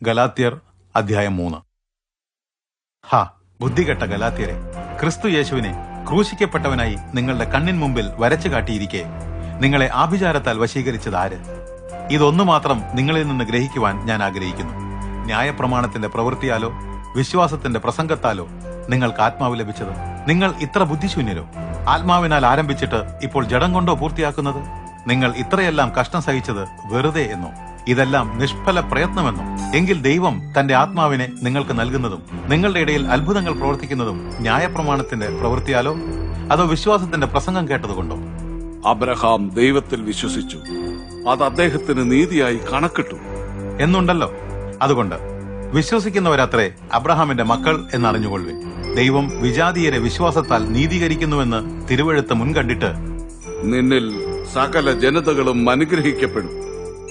ഗലാത്യർ അധ്യായം 3. ഹാ, ബുദ്ധികെട്ട ഗലാത്യരെ, ക്രിസ്തു യേശുവിനെ ക്രൂശിക്കപ്പെട്ടവനായി നിങ്ങളുടെ കണ്ണിൻ മുമ്പിൽ വരച്ചു കാട്ടിയിരിക്കെ നിങ്ങളെ ആഭിചാരത്താൽ വശീകരിച്ചത് ആര്? ഇതൊന്നു മാത്രം നിങ്ങളിൽ നിന്ന് ഗ്രഹിക്കുവാൻ ഞാൻ ആഗ്രഹിക്കുന്നു. ന്യായപ്രമാണത്തിന്റെ പ്രവൃത്തിയാലോ വിശ്വാസത്തിന്റെ പ്രസംഗത്താലോ നിങ്ങൾക്ക് ആത്മാവ് ലഭിച്ചത്? നിങ്ങൾ ഇത്ര ബുദ്ധിശൂന്യരോ? ആത്മാവിനാൽ ആരംഭിച്ചിട്ട് ഇപ്പോൾ ജഡം കൊണ്ടോ പൂർത്തിയാക്കുന്നത്? നിങ്ങൾ ഇത്രയെല്ലാം കഷ്ടം സഹിച്ചത് വെറുതെ എന്നോ? ഇതെല്ലാം നിഷ്ഫല പ്രയത്നമെന്നോ? എങ്കിൽ ദൈവം തന്റെ ആത്മാവിനെ നിങ്ങൾക്ക് നൽകുന്നതും നിങ്ങളുടെ ഇടയിൽ അത്ഭുതങ്ങൾ പ്രവർത്തിക്കുന്നതും ന്യായപ്രമാണത്തിന്റെ പ്രവൃത്തിയാലോ അതോ വിശ്വാസത്തിന്റെ പ്രസംഗം കേട്ടതുകൊണ്ടോ? അബ്രഹാം ദൈവത്തിൽ വിശ്വസിച്ചു, അത് അദ്ദേഹത്തിന് നീതിയായി കണക്കിട്ടു എന്നുണ്ടല്ലോ. അതുകൊണ്ട് വിശ്വസിക്കുന്നവരത്രേ അബ്രഹാമിന്റെ മക്കൾ എന്നറിഞ്ഞുകൊള്ളുവിൻ. ദൈവം വിജാതീയരെ വിശ്വാസത്താൽ നീതീകരിക്കുന്നുവെന്ന് തിരുവെഴുത്ത് മുൻകണ്ടിട്ട് നിന്നിൽ സകല ജനതകളും അനുഗ്രഹിക്കപ്പെടും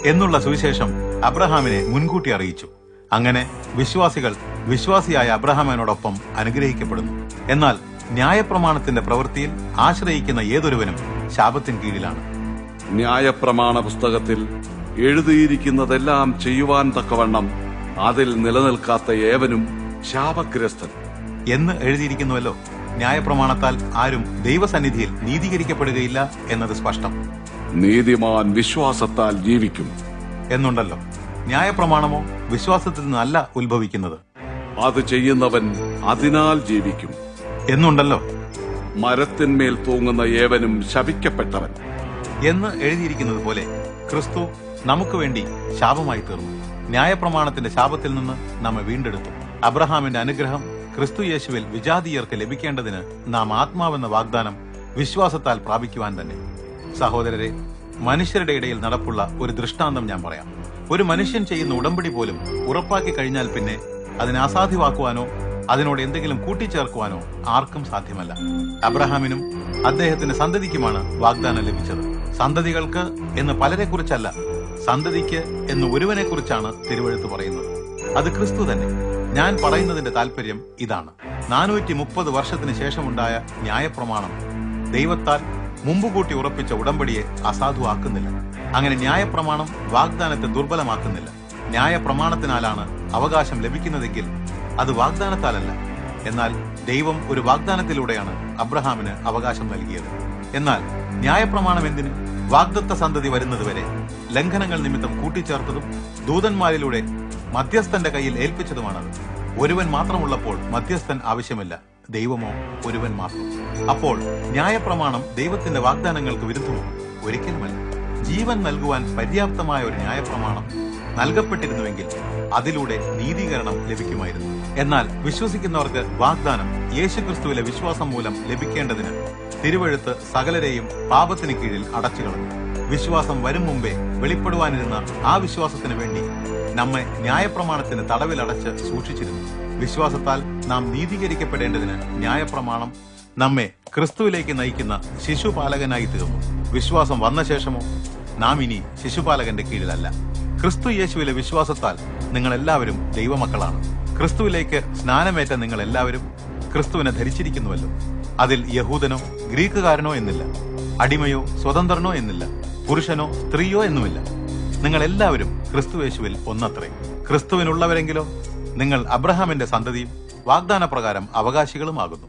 എന്നുള്ള സുവിശേഷം അബ്രഹാമിനെ മുൻകൂട്ടി അറിയിച്ചു. അങ്ങനെ വിശ്വാസികൾ വിശ്വാസിയായ അബ്രഹാമിനോടൊപ്പം അനുഗ്രഹിക്കപ്പെടുന്നു. എന്നാൽ ന്യായപ്രമാണത്തിന്റെ പ്രവൃത്തിയിൽ ആശ്രയിക്കുന്ന ഏതൊരുവനും ശാപത്തിന് കീഴിലാണ്. ന്യായപ്രമാണ പുസ്തകത്തിൽ എഴുതിയിരിക്കുന്നതെല്ലാം ചെയ്യുവാൻ തക്കവണ്ണം അതിൽ നിലനിൽക്കാത്ത ഏവനും ശാപഗ്രസ്തൻ എന്ന് എഴുതിയിരിക്കുന്നുവല്ലോ. ന്യായപ്രമാണത്താൽ ആരും ദൈവസന്നിധിയിൽ നീതീകരിക്കപ്പെടുകയില്ല എന്നത് സ്പഷ്ടം. നീതിമാൻ വിശ്വാസത്താൽ ജീവിക്കും എന്നുണ്ടല്ലോ. ന്യായപ്രമാണമോ വിശ്വാസത്തിൽ നിന്നല്ല ഉത്ഭവിക്കുന്നത്, അത് ചെയ്യുന്നവൻ അതിനാൽ ജീവിക്കും എന്നുണ്ടല്ലോ. മരത്തിന്മേൽ തൂങ്ങുന്ന ഏവനും ശപിക്കപ്പെട്ടവൻ എന്ന് എഴുതിയിരിക്കുന്നത് പോലെ ക്രിസ്തു നമുക്ക് വേണ്ടി ശാപമായി തീർന്നു. ന്യായപ്രമാണത്തിന്റെ ശാപത്തിൽ നിന്ന് നമ്മെ വീണ്ടെടുത്തു. അബ്രഹാമിന്റെ അനുഗ്രഹം ക്രിസ്തു യേശുവിൽ വിജാതീയർക്ക് ലഭിക്കേണ്ടതിന് നാം ആത്മാവെന്ന വാഗ്ദാനം വിശ്വാസത്താൽ പ്രാപിക്കുവാൻ തന്നെ. സഹോദരരെ, മനുഷ്യരുടെ ഇടയിൽ നടപ്പുള്ള ഒരു ദൃഷ്ടാന്തം ഞാൻ പറയാം. ഒരു മനുഷ്യൻ ചെയ്യുന്ന ഉടമ്പടി പോലും ഉറപ്പാക്കി കഴിഞ്ഞാൽ പിന്നെ അതിനെ അസാധ്യമാക്കുവാനോ അതിനോട് എന്തെങ്കിലും കൂട്ടിച്ചേർക്കുവാനോ ആർക്കും സാധ്യമല്ല. അബ്രഹാമിനും അദ്ദേഹത്തിന്റെ സന്തതിക്കുമാണ് വാഗ്ദാനം ലഭിച്ചത്. സന്തതികൾക്ക് എന്ന് പലരെ കുറിച്ചല്ല, സന്തതിക്ക് എന്ന് ഒരുവനെ കുറിച്ചാണ് തിരുവെഴുത്ത് പറയുന്നത്. അത് ക്രിസ്തു തന്നെ. ഞാൻ പറയുന്നതിന്റെ താല്പര്യം ഇതാണ്: 430 വർഷത്തിന് ശേഷമുണ്ടായ ന്യായപ്രമാണം ദൈവത്താൽ മുമ്പുകൂട്ടി ഉറപ്പിച്ച ഉടമ്പടിയെ അസാധുവാക്കുന്നില്ല. അങ്ങനെ ന്യായപ്രമാണം വാഗ്ദാനത്തെ ദുർബലമാക്കുന്നില്ല. ന്യായപ്രമാണത്തിനാലാണ് അവകാശം ലഭിക്കുന്നതെങ്കിൽ അത് വാഗ്ദാനത്താലല്ല. എന്നാൽ ദൈവം ഒരു വാഗ്ദാനത്തിലൂടെയാണ് അബ്രഹാമിന് അവകാശം നൽകിയത്. എന്നാൽ ന്യായപ്രമാണം എന്തിന്? വാഗ്ദത്ത സന്തതി വരുന്നതുവരെ ലംഘനങ്ങൾ നിമിത്തം കൂട്ടിച്ചേർത്തതും ദൂതന്മാരിലൂടെ മധ്യസ്ഥന്റെ കയ്യിൽ ഏൽപ്പിച്ചതുമാണത്. ഒരുവൻ മാത്രമുള്ളപ്പോൾ മധ്യസ്ഥൻ ആവശ്യമില്ല, ദൈവമോ ഒരുവൻ മാത്രം. അപ്പോൾ ന്യായപ്രമാണം ദൈവത്തിന്റെ വാഗ്ദാനങ്ങൾക്ക് വിരുദ്ധമോ? ഒരിക്കലുമല്ല. ജീവൻ നൽകുവാൻ പര്യാപ്തമായ ഒരു ന്യായപ്രമാണം നൽകപ്പെട്ടിരുന്നുവെങ്കിൽ അതിലൂടെ നീതീകരണം ലഭിക്കുമായിരുന്നു. എന്നാൽ വിശ്വസിക്കുന്നവർക്ക് വാഗ്ദാനം യേശുക്രിസ്തുവിലെ വിശ്വാസം മൂലം ലഭിക്കേണ്ടതിന് തിരുവെഴുത്ത് സകലരെയും പാപത്തിന് കീഴിൽ അടച്ചുകളഞ്ഞു. വിശ്വാസം വരും മുമ്പേ വെളിപ്പെടുവാനിരുന്ന ആ വിശ്വാസത്തിന് വേണ്ടി നമ്മെ ന്യായപ്രമാണത്തിന് തടവിലടച്ച് സൂക്ഷിച്ചിരുന്നു. വിശ്വാസത്താൽ നാം നീതീകരിക്കപ്പെടേണ്ടതിന് ന്യായപ്രമാണം നമ്മെ ക്രിസ്തുവിലേക്ക് നയിക്കുന്ന ശിശുപാലകനായി തീർന്നു. വിശ്വാസം വന്ന ശേഷമോ നാം ഇനി ശിശുപാലകന്റെ കീഴിലല്ല. ക്രിസ്തു യേശുവിലെ വിശ്വാസത്താൽ നിങ്ങൾ എല്ലാവരും ദൈവമക്കളാണ്. ക്രിസ്തുവിലേക്ക് സ്നാനമേറ്റ നിങ്ങൾ എല്ലാവരും ക്രിസ്തുവിനെ ധരിച്ചിരിക്കുന്നുവല്ലോ. അതിൽ യഹൂദനോ ഗ്രീക്കുകാരനോ എന്നില്ല, അടിമയോ സ്വതന്ത്രനോ എന്നില്ല, പുരുഷനോ സ്ത്രീയോ എന്നുമില്ല. നിങ്ങൾ എല്ലാവരും ക്രിസ്തു യേശുവിൽ ഒന്നത്രേ. ക്രിസ്തുവിനുള്ളവരെങ്കിലോ നിങ്ങൾ അബ്രഹാമിന്റെ സന്തതിയും വാഗ്ദാന പ്രകാരം അവകാശികളുമാകുന്നു.